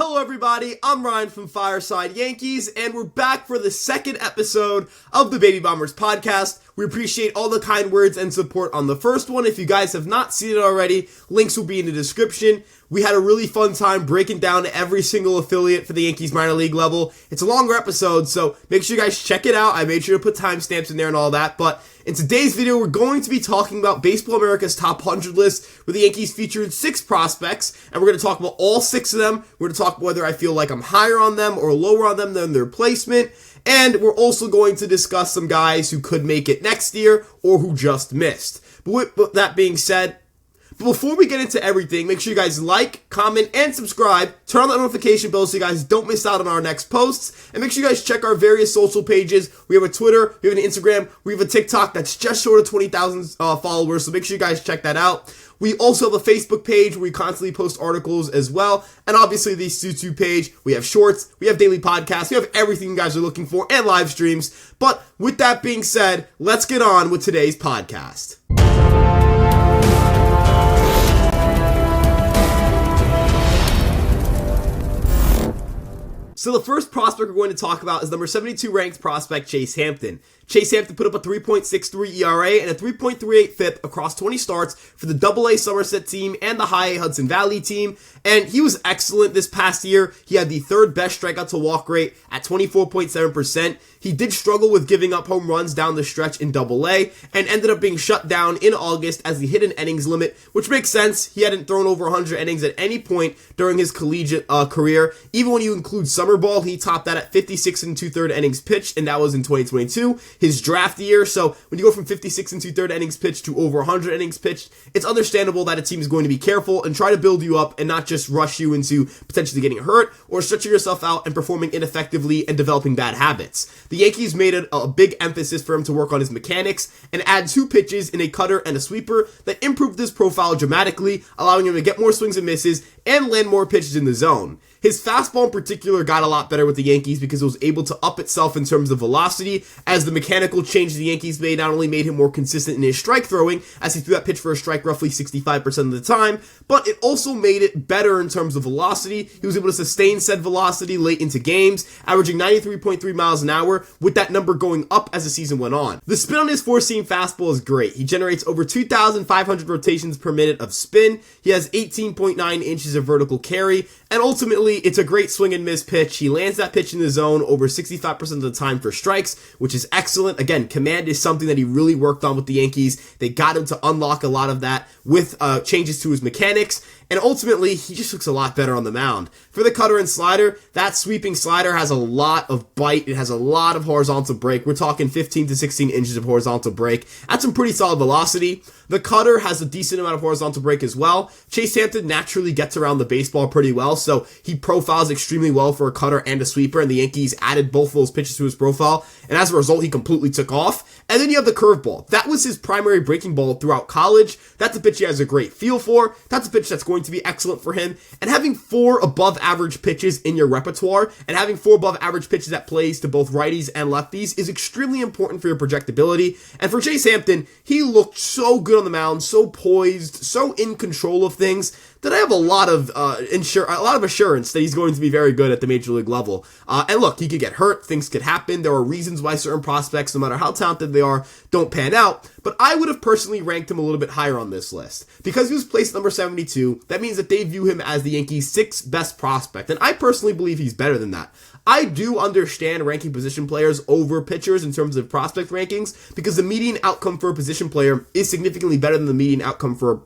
Hello everybody, I'm Ryan from Fireside Yankees, and we're back for the second episode of the Baby Bombers podcast. We appreciate all the kind words and support on the first one. If you guys have not seen it already, links will be in the description. We had a really fun time breaking down every single affiliate for the Yankees minor league level. It's a longer episode, so make sure you guys check it out. I made sure to put timestamps in there and all that, but in today's video, we're going to be talking about Baseball America's Top 100 list, where the Yankees featured 6 prospects, and we're going to talk about all 6 of them. We're going to talk whether I feel like I'm higher on them or lower on them than their placement, and we're also going to discuss some guys who could make it next year or who just missed. But with that being said, before we get into everything, make sure you guys like, comment, and subscribe. Turn on the notification bell so you guys don't miss out on our next posts. And make sure you guys check our various social pages. We have a Twitter, we have an Instagram, we have a TikTok that's just short of 20,000 followers, so make sure you guys check that out. We also have a Facebook page where we constantly post articles as well. And obviously the YouTube page, we have shorts, we have daily podcasts, we have everything you guys are looking for, and live streams. But with that being said, let's get on with today's podcast. So the first prospect we're going to talk about is number 72 ranked prospect Chase Hampton. Chase Hampton put up a 3.63 ERA and a 3.38 FIP across 20 starts for the AA Somerset team and the High A Hudson Valley team, and he was excellent this past year. He had the third best strikeout to walk rate at 24.7%. He did struggle with giving up home runs down the stretch in AA and ended up being shut down in August as he hit an innings limit, which makes sense. He hadn't thrown over 100 innings at any point during his collegiate career. Even when you include summer ball, he topped that at 56 and 2/3 innings pitched, and that was in 2022, his draft year. So when you go from 56 and 2/3 innings pitched to over 100 innings pitched, it's understandable that a team is going to be careful and try to build you up and not just rush you into potentially getting hurt or stretching yourself out and performing ineffectively and developing bad habits. The Yankees made it a big emphasis for him to work on his mechanics and add 2 pitches in a cutter and a sweeper that improved his profile dramatically, allowing him to get more swings and misses and land more pitches in the zone. His fastball in particular got a lot better with the Yankees because it was able to up itself in terms of velocity, as the mechanical change the Yankees made not only made him more consistent in his strike throwing, as he threw that pitch for a strike roughly 65% of the time, but it also made it better in terms of velocity. He was able to sustain said velocity late into games, averaging 93.3 miles an hour, with that number going up as the season went on. The spin on his 4-seam fastball is great. He generates over 2,500 rotations per minute of spin. He has 18.9 inches of vertical carry, and ultimately, it's a great swing and miss pitch. He lands that pitch in the zone over 65% of the time for strikes, which is excellent. Again, command is something that he really worked on with the Yankees. They got him to unlock a lot of that with changes to his mechanics, and ultimately, he just looks a lot better on the mound. For the cutter and slider, that sweeping slider has a lot of bite. It has a lot of horizontal break. We're talking 15 to 16 inches of horizontal break. That's some pretty solid velocity. The cutter has a decent amount of horizontal break as well. Chase Hampton naturally gets around the baseball pretty well, so he profiles extremely well for a cutter and a sweeper, and the Yankees added both of those pitches to his profile, and as a result, he completely took off. And then you have the curveball. That was his primary breaking ball throughout college. That's a pitch he has a great feel for. That's a pitch that's going to be excellent for him. And having 4 above average pitches in your repertoire and having 4 above average pitches that plays to both righties and lefties is extremely important for your projectability. And for Chase Hampton, he looked so good on the mound, so poised, so in control of things, that I have a lot of assurance that he's going to be very good at the major league level. And look, he could get hurt, things could happen. There are reasons why certain prospects, no matter how talented they are, don't pan out. But I would have personally ranked him a little bit higher on this list. Because he was placed number 72, that means that they view him as the Yankees' 6th best prospect. And I personally believe he's better than that. I do understand ranking position players over pitchers in terms of prospect rankings, because the median outcome for a position player is significantly better than the median outcome for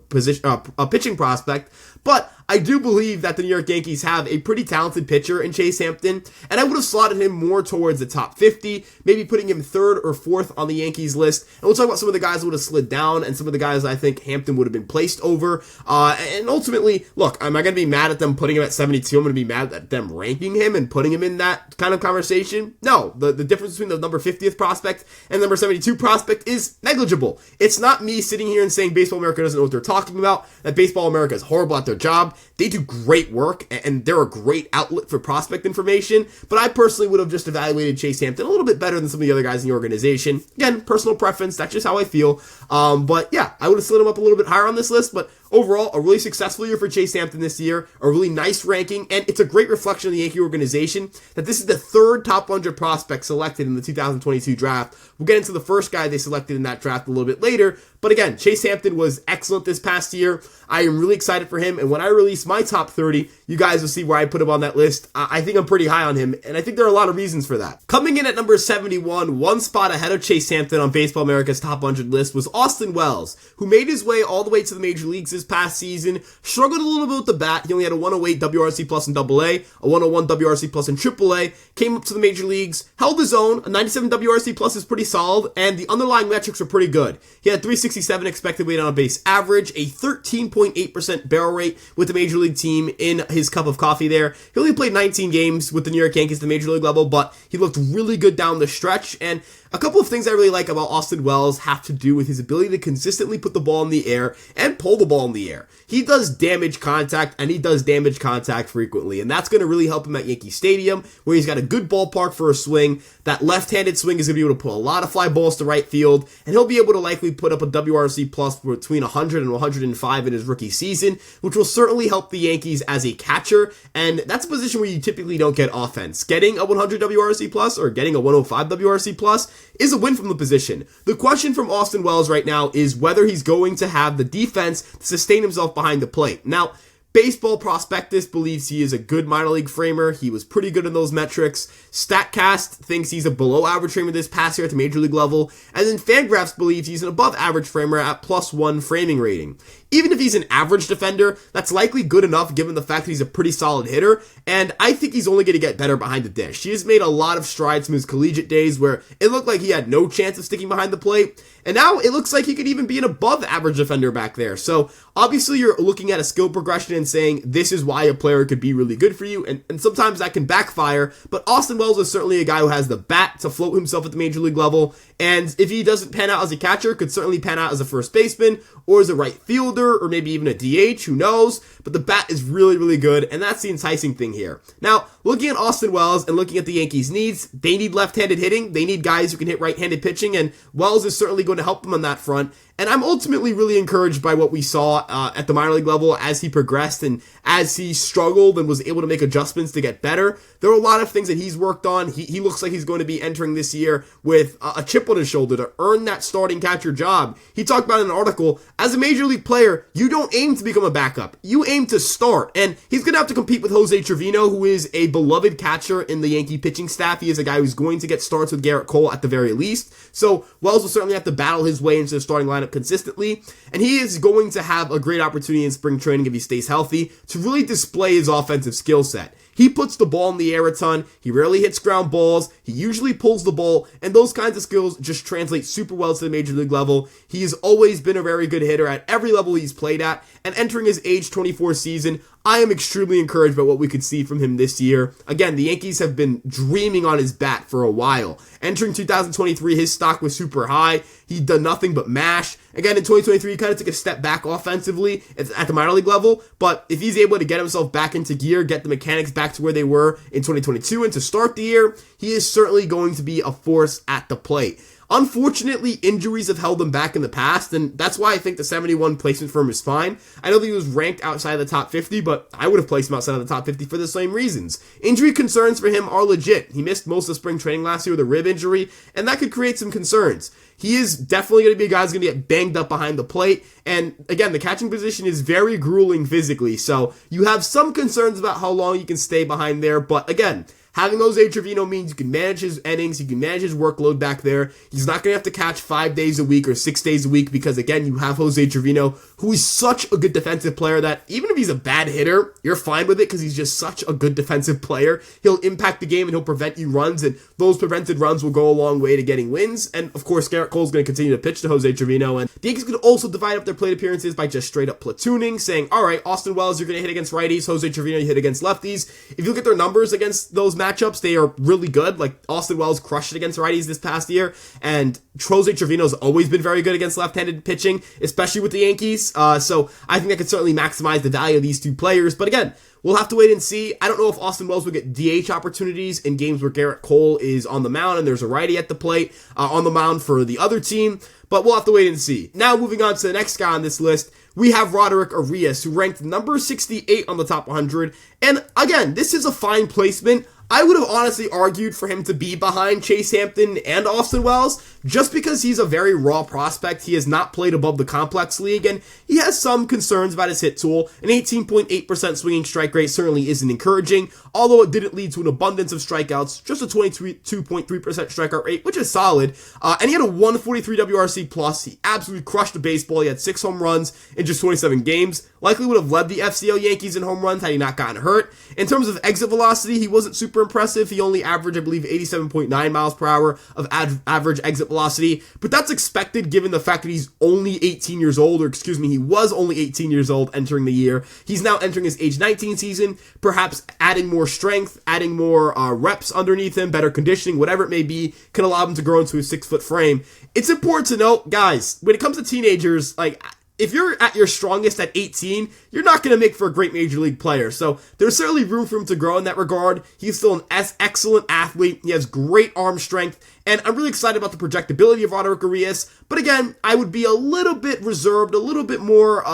a pitching prospect. But I do believe that the New York Yankees have a pretty talented pitcher in Chase Hampton, and I would have slotted him more towards the top 50, maybe putting him 3rd or 4th on the Yankees list. And we'll talk about some of the guys who would have slid down and some of the guys I think Hampton would have been placed over. And ultimately, look, am I going to be mad at them putting him at 72? I'm going to be mad at them ranking him and putting him in that kind of conversation? No, the difference between the number 50th prospect and number 72 prospect is negligible. It's not me sitting here and saying Baseball America doesn't know what they're talking about, that Baseball America is horrible at their job. they do great work, and they're a great outlet for prospect information, but I personally would have just evaluated Chase Hampton a little bit better than some of the other guys in the organization. Again, personal preference, that's just how I feel. But yeah, I would have slid him up a little bit higher on this list, but overall, a really successful year for Chase Hampton this year, a really nice ranking, and it's a great reflection of the Yankee organization that this is the third top 100 prospect selected in the 2022 draft. We'll get into the first guy they selected in that draft a little bit later, but again, Chase Hampton was excellent this past year. I am really excited for him, and when I release my top 30, you guys will see where I put him on that list. I think I'm pretty high on him, and I think there are a lot of reasons for that. Coming in at number 71, one spot ahead of Chase Hampton on Baseball America's top 100 list was Austin Wells, who made his way all the way to the major leagues this past season, struggled a little bit with the bat. He only had a 108 WRC plus in AA, a 101 WRC plus in AAA, came up to the major leagues, held his own. A 97 WRC plus is pretty solid, and the underlying metrics were pretty good. He had 367 expected weight on base average, a 13.8% barrel rate with the major league team in his cup of coffee there. He only played 19 games with the New York Yankees at the major league level, but he looked really good down the stretch, and a couple of things I really like about Austin Wells have to do with his ability to consistently put the ball in the air and pull the ball in the air. He does damage contact, and he does damage contact frequently, and that's going to really help him at Yankee Stadium, where he's got a good ballpark for a swing. That left-handed swing is going to be able to put a lot of fly balls to right field, and he'll be able to likely put up a WRC plus between 100 and 105 in his rookie season, which will certainly help the Yankees as a catcher, and that's a position where you typically don't get offense. Getting a 100 WRC plus or getting a 105 WRC plus is a win from the position. The question from Austin Wells right now is whether he's going to have the defense to sustain himself behind the plate. Now, Baseball Prospectus believes he is a good minor league framer. He was pretty good in those metrics. StatCast thinks he's a below average framer this past year at the major league level. And then Fangraphs believes he's an above average framer at +1 framing rating. Even if he's an average defender, that's likely good enough given the fact that he's a pretty solid hitter, and I think he's only going to get better behind the dish. He has made a lot of strides from his collegiate days where it looked like he had no chance of sticking behind the plate, and now it looks like he could even be an above average defender back there. So obviously you're looking at a skill progression and saying this is why a player could be really good for you, and sometimes that can backfire, but Austin Wells is certainly a guy who has the bat to float himself at the major league level, and if he doesn't pan out as a catcher, could certainly pan out as a first baseman or as a right fielder, or maybe even a DH, who knows, but the bat is really, really good, and that's the enticing thing here. Now, looking at Austin Wells and looking at the Yankees' needs, they need left-handed hitting, they need guys who can hit right-handed pitching, and Wells is certainly going to help them on that front, and I'm ultimately really encouraged by what we saw at the minor league level as he progressed and as he struggled and was able to make adjustments to get better. There are a lot of things that he's worked on. He looks like he's going to be entering this year with a chip on his shoulder to earn that starting catcher job. He talked about in an article, as a major league player, you don't aim to become a backup. You aim to start, and he's going to have to compete with Jose Trevino, who is a beloved catcher in the Yankee pitching staff. He is a guy who's going to get starts with Garrett Cole at the very least. So Wells will certainly have to battle his way into the starting lineup consistently, and he is going to have a great opportunity in spring training if he stays healthy to really display his offensive skill set. He puts the ball in the air a ton, he rarely hits ground balls, he usually pulls the ball, and those kinds of skills just translate super well to the major league level. He has always been a very good hitter at every level he's played at, and entering his age 24 season, I am extremely encouraged by what we could see from him this year. Again, the Yankees have been dreaming on his bat for a while. Entering 2023, his stock was super high. He'd done nothing but mash. Again, in 2023, he kind of took a step back offensively at the minor league level, but if he's able to get himself back into gear, get the mechanics back to where they were in 2022, and to start the year, he is certainly going to be a force at the plate. Unfortunately, injuries have held him back in the past, and that's why I think the 71 placement for him is fine. I know that he was ranked outside of the top 50, but I would have placed him outside of the top 50 for the same reasons. Injury concerns for him are legit. He missed most of spring training last year with a rib injury, and that could create some concerns. He is definitely going to be a guy who's going to get banged up behind the plate, and again, the catching position is very grueling physically, so you have some concerns about how long you can stay behind there, but again, having Jose Trevino means you can manage his innings, you can manage his workload back there. He's not going to have to catch 5 days a week or 6 days a week because, again, you have Jose Trevino, who is such a good defensive player that even if he's a bad hitter, you're fine with it because he's just such a good defensive player. He'll impact the game and he'll prevent you runs, and those prevented runs will go a long way to getting wins. And, of course, Garrett Cole's going to continue to pitch to Jose Trevino, and the Yankees could also divide up their plate appearances by just straight up platooning, saying, all right, Austin Wells, you're going to hit against righties, Jose Trevino, you hit against lefties. If you look at their numbers against those matchups, they are really good. Like, Austin Wells crushed it against righties this past year, and Jose Trevino's always been very good against left-handed pitching, especially with the Yankees. Yankees. So I think that could certainly maximize the value of these two players. But again, we'll have to wait and see. I don't know if Austin Wells will get DH opportunities in games where Garrett Cole is on the mound and there's a righty at the plate on the mound for the other team, but we'll have to wait and see. Now moving on to the next guy on this list, we have Roderick Arias, who ranked number 68 on the top 100. And again, this is a fine placement. I would have honestly argued for him to be behind Chase Hampton and Austin Wells, just because he's a very raw prospect. He has not played above the complex league, and he has some concerns about his hit tool. An 18.8% swinging strike rate certainly isn't encouraging, although it didn't lead to an abundance of strikeouts, just a 22.3% strikeout rate, which is solid. And he had a 143 WRC plus. He absolutely crushed the baseball. He had 6 home runs in just 27 games. Likely would have led the FCL Yankees in home runs had he not gotten hurt. In terms of exit velocity, he wasn't super impressive. He only averaged, I believe, 87.9 miles per hour of average exit velocity, but that's expected given the fact that he's only 18 years old, or excuse me, he was only 18 years old entering the year. He's now entering his age 19 season, perhaps adding more strength, adding more reps underneath him, better conditioning, whatever it may be, can allow him to grow into a 6-foot frame. It's important to note, guys, when it comes to teenagers, like, if you're at your strongest at 18, you're not going to make for a great major league player. So there's certainly room for him to grow in that regard. He's still an excellent athlete. He has great arm strength. And I'm really excited about the projectability of Roderick Arias. But again, I would be a little bit reserved, a little bit more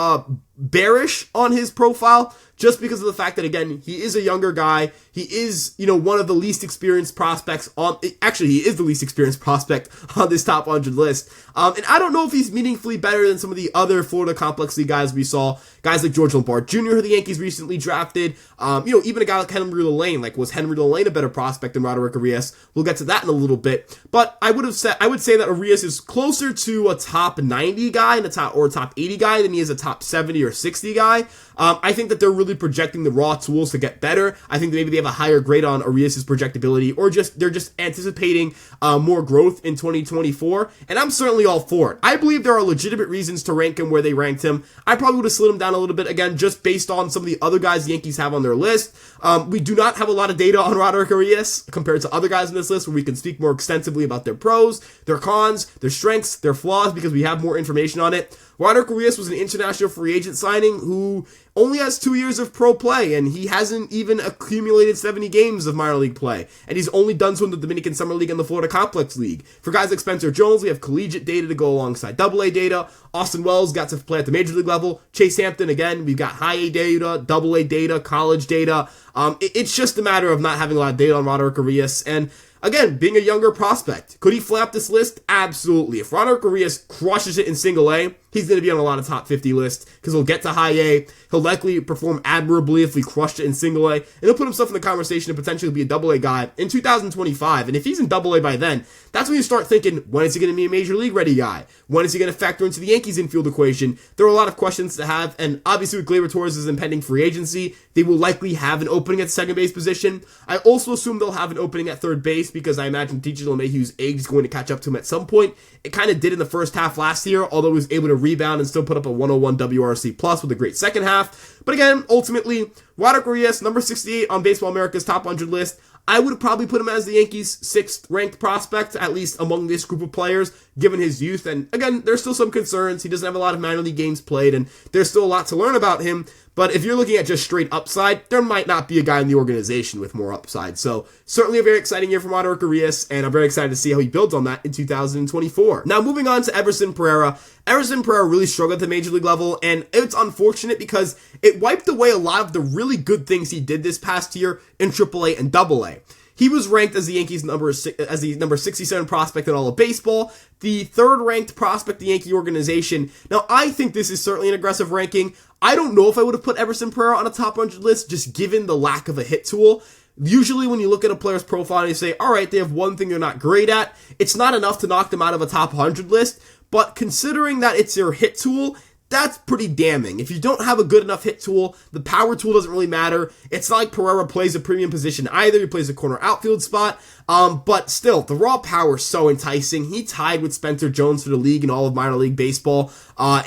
bearish on his profile, just because of the fact that, again, he is a younger guy. He is, one of the least experienced prospects actually, he is the least experienced prospect on this top 100 list. And I don't know if he's meaningfully better than some of the other Florida Complex League guys we saw. Guys like George Lombard Jr., who the Yankees recently drafted. Even a guy like Henry Lane. Like, was Henry Lane a better prospect than Roderick Arias? We'll get to that in a little bit. But I would say that Arias is closer to a top 90 guy and a top 80 guy than he is a top 70 or 60 guy. I think that they're really projecting the raw tools to get better. I think maybe they have a higher grade on Arias' projectability, or they're just anticipating more growth in 2024. And I'm certainly all for it. I believe there are legitimate reasons to rank him where they ranked him. I probably would have slid him down a little bit, again, just based on some of the other guys the Yankees have on their list. We do not have a lot of data on Roderick Arias compared to other guys on this list, where we can speak more extensively about their pros, their cons, their strengths, their flaws, because we have more information on it. Roderick Arias was an international free agent signing who only has 2 years of pro play, and he hasn't even accumulated 70 games of minor league play, and he's only done so in the Dominican Summer League and the Florida Complex League. For guys like Spencer Jones, we have collegiate data to go alongside AA data. Austin Wells got to play at the major league level. Chase Hampton, again, we've got high A data, AA data, college data. It's just a matter of not having a lot of data on Roderick Arias, and again, being a younger prospect. Could he flap this list? Absolutely. If Roderick Arias crushes it in single A, he's going to be on a lot of top 50 lists, because he'll get to high A. He'll likely perform admirably if we crushed it in single A, and he'll put himself in the conversation to potentially be a AA guy in 2025. And if he's in AA by then, that's when you start thinking, when is he going to be a major league ready guy? When is he going to factor into the Yankees infield equation? There are a lot of questions to have, and obviously with Gleyber Torres' impending free agency, they will likely have an opening at the second base position. I also assume they'll have an opening at third base, because I imagine TJ LeMahieu's age is going to catch up to him at some point. It kind of did in the first half last year, although he was able to rebound and still put up a 101 WRC plus with a great second half. But again, ultimately, Roderick Arias, number 68 on Baseball America's top 100 list. I would probably put him as the Yankees' 6th ranked prospect, at least among this group of players, given his youth. And again, there's still some concerns. He doesn't have a lot of minor league games played, and there's still a lot to learn about him. But if you're looking at just straight upside, there might not be a guy in the organization with more upside. So certainly a very exciting year for Roderick Arias, and I'm very excited to see how he builds on that in 2024. Now moving on to Everson Pereira. Everson Pereira really struggled at the major league level, and it's unfortunate because it wiped away a lot of the really good things he did this past year in AAA and AA. He was ranked as the Yankees' number 67 prospect in all of baseball, the 3rd ranked prospect in the Yankee organization. Now, I think this is certainly an aggressive ranking. I don't know if I would have put Everson Pereira on a top 100 list, just given the lack of a hit tool. Usually when you look at a player's profile and you say, all right, they have one thing they're not great at, it's not enough to knock them out of a top 100 list, but considering that it's their hit tool, that's pretty damning. If you don't have a good enough hit tool, the power tool doesn't really matter. It's not like Pereira plays a premium position either. He plays a corner outfield spot. But still, the raw power is so enticing. He tied with Spencer Jones for the league in all of minor league baseball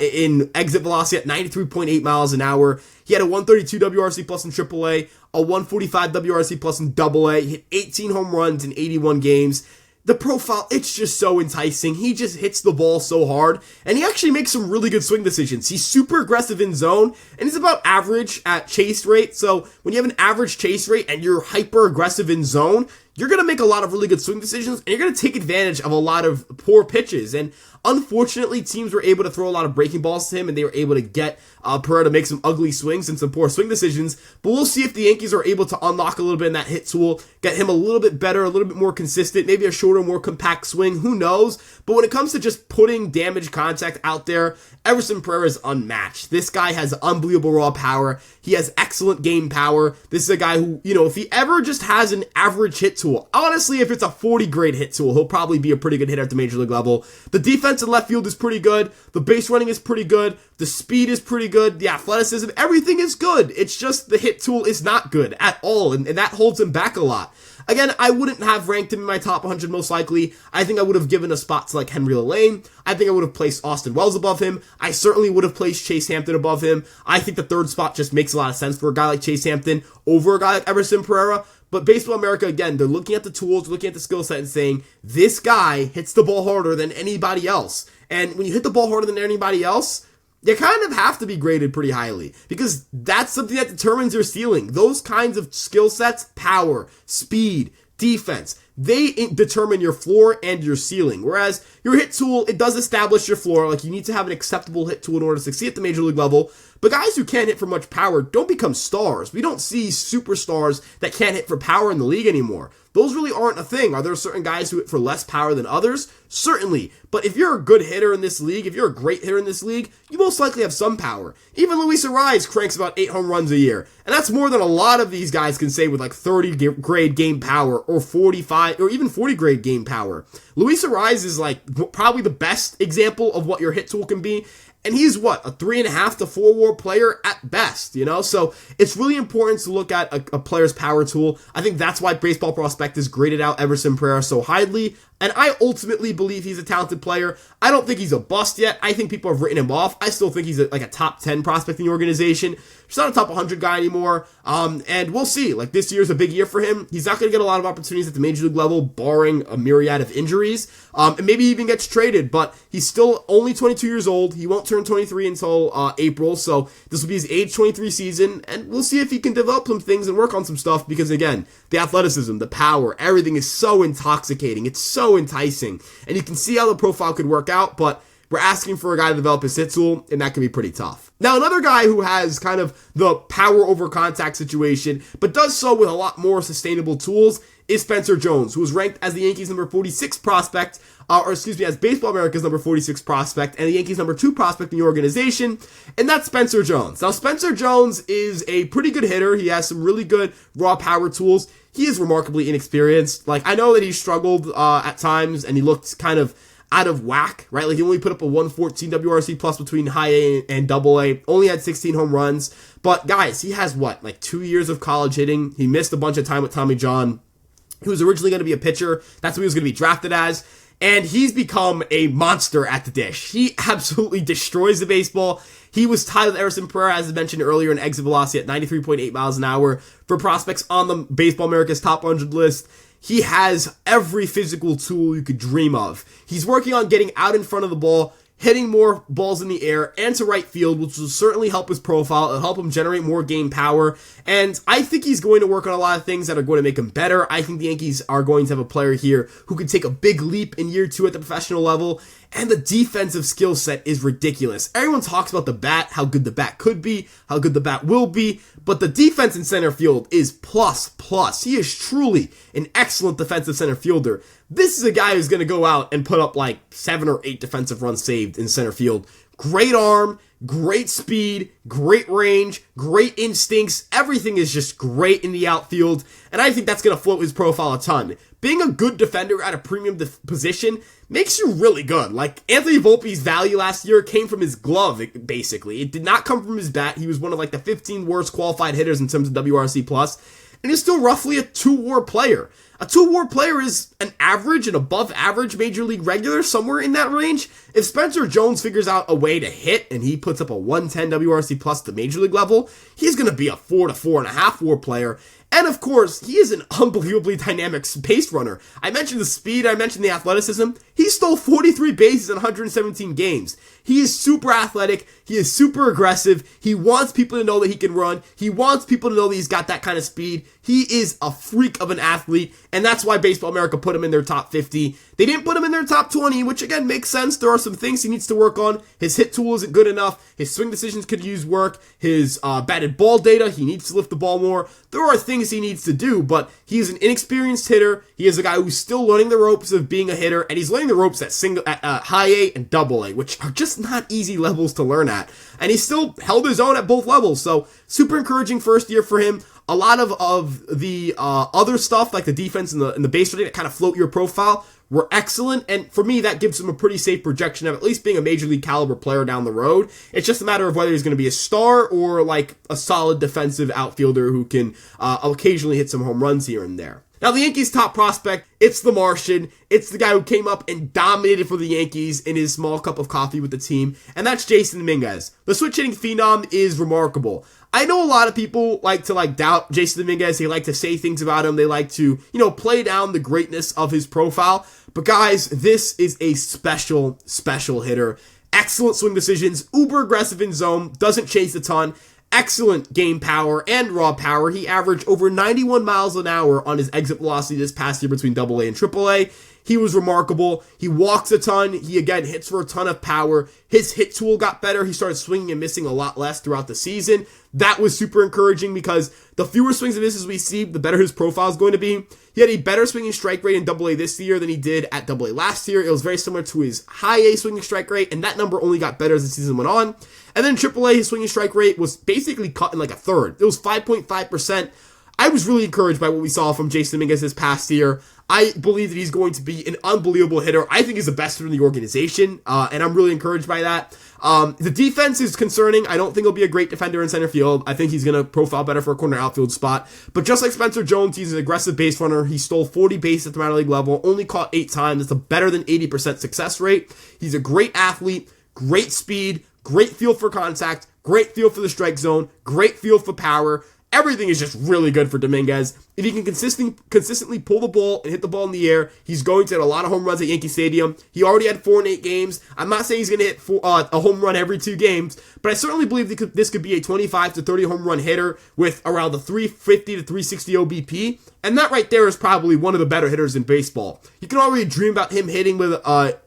in exit velocity at 93.8 miles an hour. He had a 132 WRC plus in AAA, a 145 WRC plus in AA. He hit 18 home runs in 81 games. the profile, it's just so enticing. He just hits the ball so hard, and he actually makes some really good swing decisions. He's super aggressive in zone, and he's about average at chase rate. So when you have an average chase rate and you're hyper aggressive in zone, you're going to make a lot of really good swing decisions, and you're going to take advantage of a lot of poor pitches. And unfortunately, teams were able to throw a lot of breaking balls to him, and they were able to get Pereira to make some ugly swings and some poor swing decisions. But we'll see if the Yankees are able to unlock a little bit in that hit tool, get him a little bit better, a little bit more consistent, maybe a shorter, more compact swing. Who knows? But when it comes to just putting damage contact out there, Everson Pereira is unmatched. This guy has unbelievable raw power. He has excellent game power. This is a guy who, if he ever just has an average hit tool, honestly, if it's a 40 grade hit tool, he'll probably be a pretty good hitter at the major league level. The defense in left field is pretty good. The base running is pretty good. The speed is pretty good. The athleticism, everything is good. It's just the hit tool is not good at all, and that holds him back a lot. Again, I wouldn't have ranked him in my top 100 most likely. I think I would have given a spot to like Henry LaLane. I think I would have placed Austin Wells above him. I certainly would have placed Chase Hampton above him. I think the third spot just makes a lot of sense for a guy like Chase Hampton over a guy like Everson Pereira. But Baseball America, again, they're looking at the tools, looking at the skill set and saying, this guy hits the ball harder than anybody else. And when you hit the ball harder than anybody else, you kind of have to be graded pretty highly, because that's something that determines your ceiling. Those kinds of skill sets, power, speed, defense, they determine your floor and your ceiling. Whereas your hit tool, it does establish your floor. Like, you need to have an acceptable hit tool in order to succeed at the major league level. But guys who can't hit for much power don't become stars. We don't see superstars that can't hit for power in the league anymore. Those really aren't a thing. Are there certain guys who hit for less power than others? Certainly. But if you're a good hitter in this league, if you're a great hitter in this league, you most likely have some power. Even Luis Arias cranks about 8 home runs a year. And that's more than a lot of these guys can say with like 30 grade game power or 45 or even 40 grade game power. Luis Arias is like probably the best example of what your hit tool can be. And he's what, a 3.5 to 4 WAR player at best, So it's really important to look at a player's power tool. I think that's why Baseball Prospectus graded out Everson Pereira so highly. And I ultimately believe he's a talented player. I don't think he's a bust yet. I think people have written him off. I still think he's like a top 10 prospect in the organization. He's not a top 100 guy anymore. And we'll see. Like, this year's a big year for him. He's not going to get a lot of opportunities at the major league level, barring a myriad of injuries. And maybe he even gets traded. But he's still only 22 years old. He won't turn 23 until April. So this will be his age 23 season. And we'll see if he can develop some things and work on some stuff. Because, again, the athleticism, the power, everything is so intoxicating. It's so enticing, and you can see how the profile could work out, but we're asking for a guy to develop his hit tool, and that can be pretty tough. Now, another guy who has kind of the power over contact situation, but does so with a lot more sustainable tools, is Spencer Jones, who was ranked as the Yankees' number 46 prospect, as Baseball America's number 46 prospect, and the Yankees' number 2 prospect in the organization, and that's Spencer Jones. Now, Spencer Jones is a pretty good hitter. He has some really good raw power tools. He is remarkably inexperienced. Like, I know that he struggled at times, and he looked kind of out of whack, right? Like, he only put up a 114 WRC plus between high A and double A, only had 16 home runs. But guys, he has 2 years of college hitting. He missed a bunch of time with Tommy John. He was originally going to be a pitcher. That's what he was going to be drafted as. And he's become a monster at the dish. He absolutely destroys the baseball. He was tied with Everson Pereira, as I mentioned earlier, in exit velocity at 93.8 miles an hour for prospects on the Baseball America's top 100 list. He has every physical tool you could dream of. He's working on getting out in front of the ball, hitting more balls in the air and to right field, which will certainly help his profile. It'll help him generate more game power. And I think he's going to work on a lot of things that are going to make him better. I think the Yankees are going to have a player here who can take a big leap in year 2 at the professional level. And the defensive skill set is ridiculous. Everyone talks about the bat, how good the bat could be, how good the bat will be, but the defense in center field is plus. He is truly an excellent defensive center fielder. This is a guy who's going to go out and put up 7 or 8 defensive runs saved in center field. Great arm, great speed, great range, great instincts. Everything is just great in the outfield, and I think that's going to float his profile a ton. Being a good defender at a premium position makes you really good. Like, Anthony Volpe's value last year came from his glove, basically. It did not come from his bat. He was one of the 15 worst qualified hitters in terms of WRC+, and he's still roughly a 2-WAR player. A 2-WAR player is an average and above average major league regular, somewhere in that range. If Spencer Jones figures out a way to hit and he puts up a 110 WRC plus at the major league level, he's going to be a 4 to 4.5 WAR player. And of course, he is an unbelievably dynamic base runner. I mentioned the speed, I mentioned the athleticism. He stole 43 bases in 117 games. He is super athletic. He is super aggressive. He wants people to know that he can run. He wants people to know that he's got that kind of speed. He is a freak of an athlete, and that's why Baseball America put him in their top 50. They didn't put him in their top 20, which again makes sense. There are some things he needs to work on. His hit tool isn't good enough. His swing decisions could use work. His batted ball data, he needs to lift the ball more. There are things he needs to do, but he is an inexperienced hitter. He is a guy who's still learning the ropes of being a hitter, and he's learning the ropes at high A and double A, which are just not easy levels to learn at. And he still held his own at both levels, so super encouraging first year for him. A lot of the other stuff, like the defense and the base running that kind of float your profile, were excellent, and for me, that gives him a pretty safe projection of at least being a major league caliber player down the road. It's just a matter of whether he's going to be a star or like a solid defensive outfielder who can occasionally hit some home runs here and there. Now, the Yankees' top prospect, it's the Martian. It's the guy who came up and dominated for the Yankees in his small cup of coffee with the team, and that's Jasson Dominguez. The switch-hitting phenom is remarkable. I know a lot of people like to doubt Jasson Dominguez. They like to say things about him. They like to, play down the greatness of his profile. But guys, this is a special hitter. Excellent swing decisions, uber aggressive in zone, doesn't chase a ton. Excellent game power and raw power. He averaged over 91 miles an hour on his exit velocity this past year between AA and AAA. He was remarkable. He walks a ton. He, again, hits for a ton of power. His hit tool got better. He started swinging and missing a lot less throughout the season. That was super encouraging because the fewer swings and misses we see, the better his profile is going to be. He had a better swinging strike rate in AA this year than he did at AA last year. It was very similar to his high A swinging strike rate, and that number only got better as the season went on. And then AAA, his swinging strike rate was basically cut in like a third. It was 5.5%. I was really encouraged by what we saw from Jasson Dominguez this past year. I believe that he's going to be an unbelievable hitter. I think he's the best hitter in the organization, and I'm really encouraged by that. The defense is concerning. I don't think he'll be a great defender in center field. I think he's going to profile better for a corner outfield spot. But just like Spencer Jones, he's an aggressive base runner. He stole 40 bases at the minor league level, only caught 8 times. That's a better than 80% success rate. He's a great athlete, great speed, great feel for contact, great feel for the strike zone, great feel for power. Everything is just really good for Dominguez. If he can consistently pull the ball and hit the ball in the air, he's going to hit a lot of home runs at Yankee Stadium. He already had 4 in 8 games. I'm not saying he's going to hit a home run every 2 games, but I certainly believe this could be a 25 to 30 home run hitter with around the 350 to 360 OBP. And that right there is probably one of the better hitters in baseball. You can already dream about him hitting with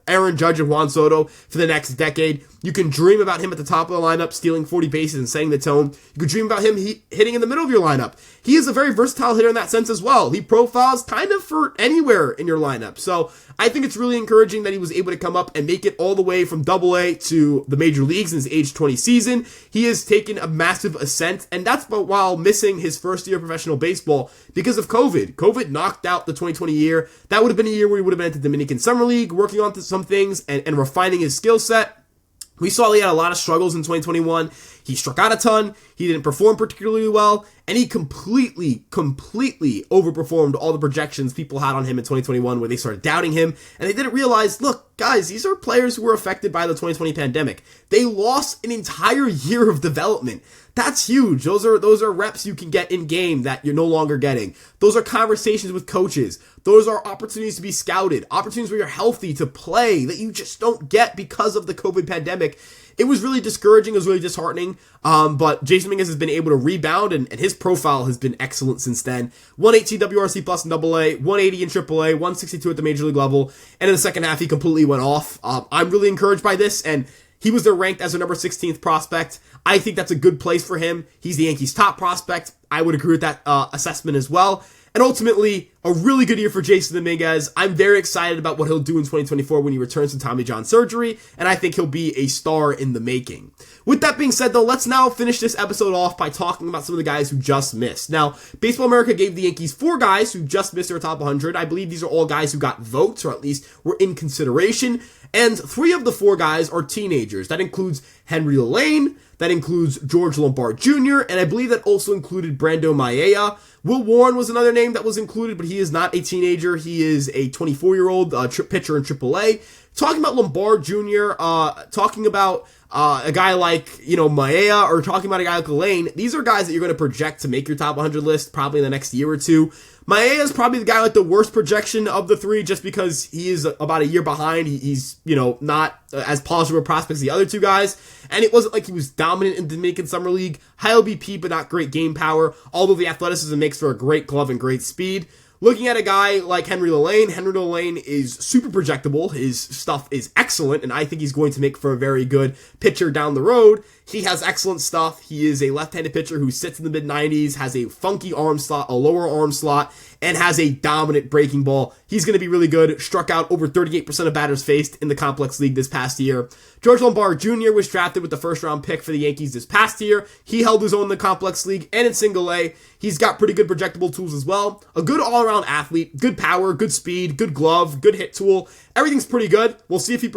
Aaron Judge and Juan Soto for the next decade. You can dream about him at the top of the lineup, stealing 40 bases and setting the tone. You could dream about him hitting in the middle of your lineup. He is a very versatile hitter in that sense as well. He profiles kind of for anywhere in your lineup. So I think it's really encouraging that he was able to come up and make it all the way from AA to the major leagues in his age 20 season. He has taken a massive ascent, and that's while missing his first year of professional baseball because of COVID. COVID knocked out the 2020 year. That would have been a year where he would have been at the Dominican Summer League, working on some things and refining his skill set. We saw he had a lot of struggles in 2021. He struck out a ton. He didn't perform particularly well. And he completely overperformed all the projections people had on him in 2021 where they started doubting him. And they didn't realize, look, guys, these are players who were affected by the 2020 pandemic. They lost an entire year of development. That's huge. Those are reps you can get in game that you're no longer getting. Those are conversations with coaches. Those are opportunities to be scouted, opportunities where you're healthy to play that you just don't get because of the COVID pandemic. It was really discouraging. It was really disheartening. But Jasson Dominguez has been able to rebound, and his profile has been excellent since then. 118 WRC plus in AA, 180 in AAA, 162 at the major league level. And in the second half, he completely went off. I'm really encouraged by this, and he was there ranked as their number 16th prospect. I think that's a good place for him. He's the Yankees' top prospect. I would agree with that assessment as well. And ultimately, a really good year for Jasson Dominguez. I'm very excited about what he'll do in 2024 when he returns from Tommy John surgery, and I think he'll be a star in the making. With that being said, though, let's now finish this episode off by talking about some of the guys who just missed. Now, Baseball America gave the Yankees 4 guys who just missed their top 100. I believe these are all guys who got votes, or at least were in consideration, and 3 of the 4 guys are teenagers. That includes Henry Lane, that includes George Lombard Jr., and I believe that also included Brando Maella. Will Warren was another name that was included, but he is not a teenager. He is a 24-year-old pitcher in AAA. Talking about Lombard Jr., talking about a guy like, Maea, or talking about a guy like Lane, these are guys that you're going to project to make your top 100 list probably in the next year or two. Maea is probably the guy with the worst projection of the three just because he is about a year behind. He's, not as polished of a prospect as the other two guys. And it wasn't like he was dominant in the Dominican Summer League. High OBP, but not great game power. Although the athleticism makes for a great glove and great speed. Looking at a guy like Henry Lane is super projectable. His stuff is excellent, and I think he's going to make for a very good pitcher down the road. He has excellent stuff. He is a left-handed pitcher who sits in the mid-90s, has a funky arm slot, a lower arm slot, and has a dominant breaking ball. He's going to be really good. Struck out over 38% of batters faced in the Complex League this past year. George Lombard Jr. was drafted with the first-round pick for the Yankees this past year. He held his own in the Complex League and in Single A. He's got pretty good projectable tools as well. A good all-around athlete, good power, good speed, good glove, good hit tool. Everything's pretty good. We'll see if he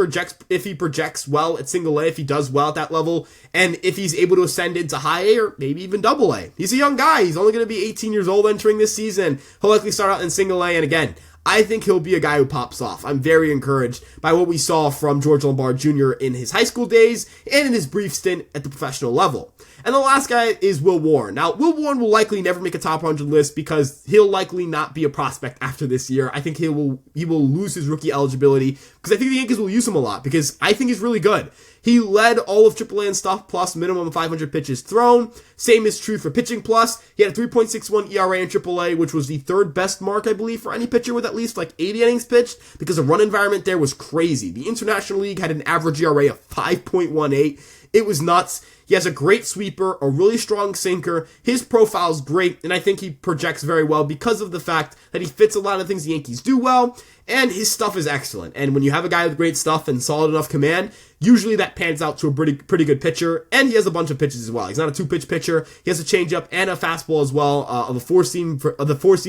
projects well at Single A, if he does well at that level, and if he's able to ascend into High A or maybe even Double A. He's a young guy. He's only going to be 18 years old entering this season. He'll likely start out in Single A, and again, I think he'll be a guy who pops off. I'm very encouraged by what we saw from George Lombard Jr. in his high school days and in his brief stint at the professional level. And the last guy is Will Warren. Now, Will Warren will likely never make a top 100 list because he'll likely not be a prospect after this year. I think he will lose his rookie eligibility because I think the Yankees will use him a lot because I think he's really good. He led all of AAA in stuff plus, minimum 500 pitches thrown. Same is true for pitching plus. He had a 3.61 ERA in AAA, which was the third best mark, I believe, for any pitcher with at least like 80 innings pitched because the run environment there was crazy. The International League had an average ERA of 5.18. It was nuts. He has a great sweeper, a really strong sinker. His profile's great, and I think he projects very well because of the fact that he fits a lot of things the Yankees do well, and his stuff is excellent. And when you have a guy with great stuff and solid enough command, usually that pans out to a pretty good pitcher, and he has a bunch of pitches as well. He's not a two-pitch pitcher. He has a changeup and a fastball as well, of the four-seam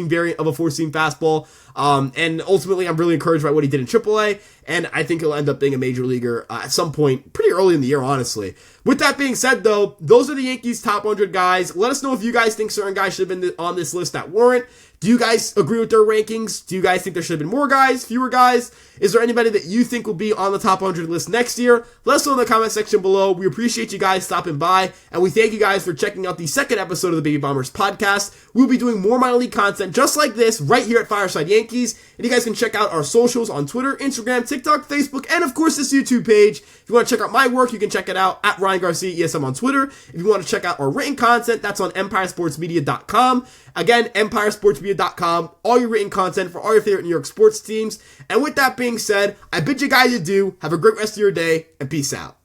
variant of a four-seam fastball. And ultimately, I'm really encouraged by what he did in AAA, and I think he'll end up being a major leaguer at some point pretty early in the year, honestly. With that being said, though, those are the Yankees' top 100 guys. Let us know if you guys think certain guys should have been on this list that weren't. Do you guys agree with their rankings? Do you guys think there should have been more guys, fewer guys? Is there anybody that you think will be on the top 100 list next year? Let us know in the comment section below. We appreciate you guys stopping by, and we thank you guys for checking out the second episode of the Baby Bombers podcast. We'll be doing more minor league content just like this right here at Fireside Yankees, and you guys can check out our socials on Twitter, Instagram, TikTok, Facebook, and of course this YouTube page. If you want to check out my work, you can check it out at Ryan Garcia ESM on Twitter. If you want to check out our written content, that's on EmpireSportsMedia.com. Again, EmpireSportsMedia.com, all your written content for all your favorite New York sports teams. And with that being said, I bid you guys adieu. Have a great rest of your day, and peace out.